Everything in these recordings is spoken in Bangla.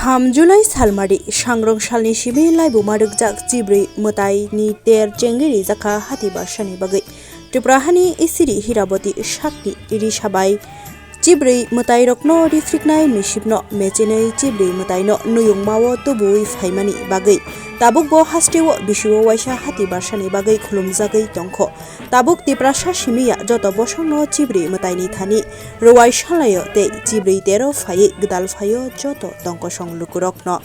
3 Julai salmari sangrong salni simi lai bumaruk jak jibri mutai ni ter jengiri jaka hati barsani bagai Triprahani isiri hiraboti shakti iri sabai jibri mutai rokno rifriknai misipno mechenei jibri mutai no nuyungmawo tubui faimani bagai tabuk bo hastewo bisiwo waisa hati barsani bagai khulumjagai tongkho tabuk tiprasa simiya joto bosongno jibri mutai ni thani rowai salayo te jibri tero phai gdal phayo joto tongko songlukurokno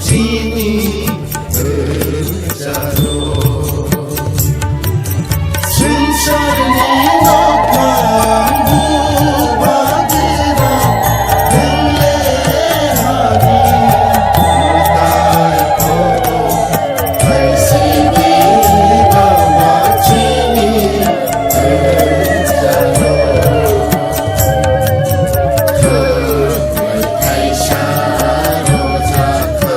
চিনি জানো সুনসার নীলকান্ত বাজেরা ভুলে হারি তার খবর পাইছি দিবা চিনি জানো খাই সারো জাখা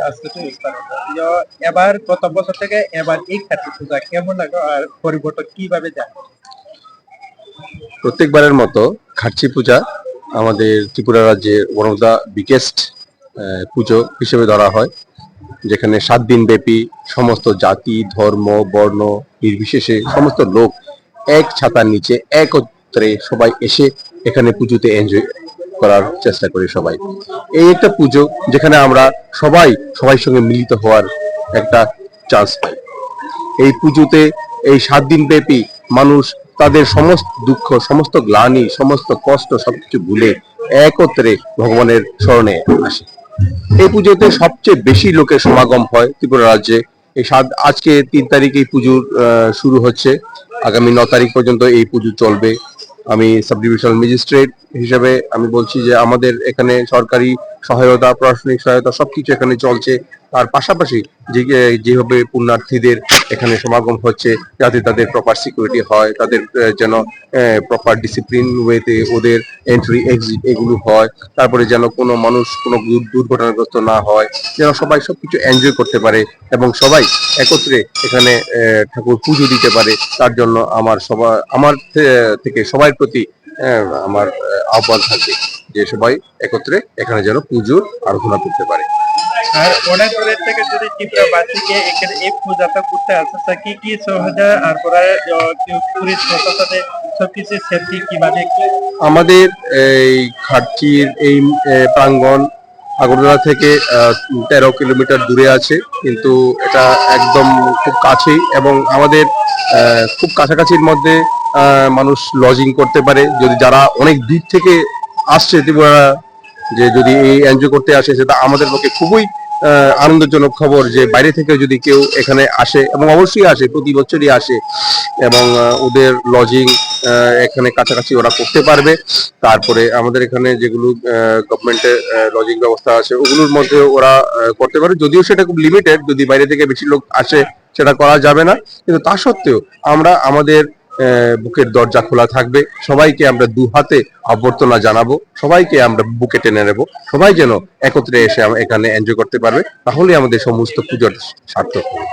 আজকে তো ইফতার এবার গত বছর থেকে এবার এই ক্ষেত্রে পূজা কেমন লাগে আর পরিবর্তন কিভাবে যায়? প্রত্যেকবারের মতো খার্চি পূজা আমাদের ত্রিপুরা রাজ্যের ওয়ান অফ দ্য বিগেস্ট পুজো হিসেবে ধরা হয়, যেখানে 7 দিন ব্যাপী সমস্ত জাতি ধর্ম বর্ণ নির্বিশেষে সমস্ত লোক এক ছাতার নিচে একত্রে সবাই এসে এখানে পুজোতে এনজয় করার চেষ্টা করি সবাই। এই একটা পুজো যেখানে আমরা সবাই সঙ্গে মিলিত হওয়ার একটা চান্স পাই। এই পুজোতে এই 7 দিন ব্যাপী মানুষ তাদের সমস্ত দুঃখ সমস্ত গ্লানি সমস্ত কষ্ট সবকিছু ভুলে একত্রে ভগবানের স্মরণে আসে। এই পুজোতে সবচেয়ে বেশি লোকের সমাগম হয় ত্রিপুরা রাজ্যে। আজকে 3 তারিখ এই পুজোর শুরু হচ্ছে, আগামী 9 তারিখ পর্যন্ত এই পুজো চলবে। আমি সাব ডিভিশনাল ম্যাজিস্ট্রেট হিসেবে আমি বলছি যে আমাদের এখানে সরকারি সহায়তা প্রশাসনিক সহায়তা সবকিছু এখানে চলছে। তার পাশাপাশি যেভাবে পুণ্যার্থীদের এখানে সমাগম হচ্ছে, যাতে তাদের প্রপার সিকিউরিটি হয়, তাদের যেন প্রপার ডিসিপ্লিন ওয়েতে ওদের এন্ট্রি এক্সিট এগুলো হয়, তারপরে যেন কোনো মানুষ কোনো দুর্ঘটনাগ্রস্ত না হয়, যেন সবাই সবকিছু এনজয় করতে পারে এবং সবাই একত্রে এখানে ঠাকুর পুজো দিতে পারে। তার জন্য আমার থেকে সবার প্রতি আমার আহ্বান থাকবে যে সবাই একত্রে এখানে যেন পুজোর আরাধনা করতে পারে। আর অনেক দূরের থেকে যদি ত্রিপুরাবাসীকে এখানে এই পূজাটা করতে আসে তা কি সহজে আর পরে পুলিশ প্রশাসনের সবকিছু সেফটি কিভাবে আমাদের এই খার্চির এই প্রাঙ্গণ আগরতলা থেকে 13 কিলোমিটার দূরে আছে, কিন্তু এটা একদম খুব কাছেই এবং আমাদের খুব কাছাকাছির মধ্যে মানুষ লজিং করতে পারে। যদি যারা অনেক দূর থেকে আসছে ত্রিপুরা যে যদি এই এনজয় করতে আসে, সেটা আমাদের পক্ষে খুবই আনন্দজনক খবর যে বাইরে থেকে যদি কেউ এখানে আসে, এবং অবশ্যই আসে, প্রতি বছরই আসে, এবং ওদের লজিং এখানে কাছাকাছি ওরা করতে পারবে। তারপরে আমাদের এখানে যেগুলো গভর্নমেন্টের লজিং ব্যবস্থা আছে ওগুলোর মধ্যে ওরা করতে পারে, যদিও সেটা খুব লিমিটেড, যদি বাইরে থেকে বেশি লোক আসে সেটা করা যাবে না। কিন্তু তা সত্ত্বেও আমরা আমাদের বুকের দরজা খোলা থাকবে, সবাইকে আমরা 2 হাতে অভ্যর্থনা জানাবো, সবাইকে আমরা বুকে টেনে নেব, সবাই যেন একত্রে এসে এখানে এনজয় করতে পারবে, তাহলে আমাদের সমস্ত পুজোর সার্থক হবে।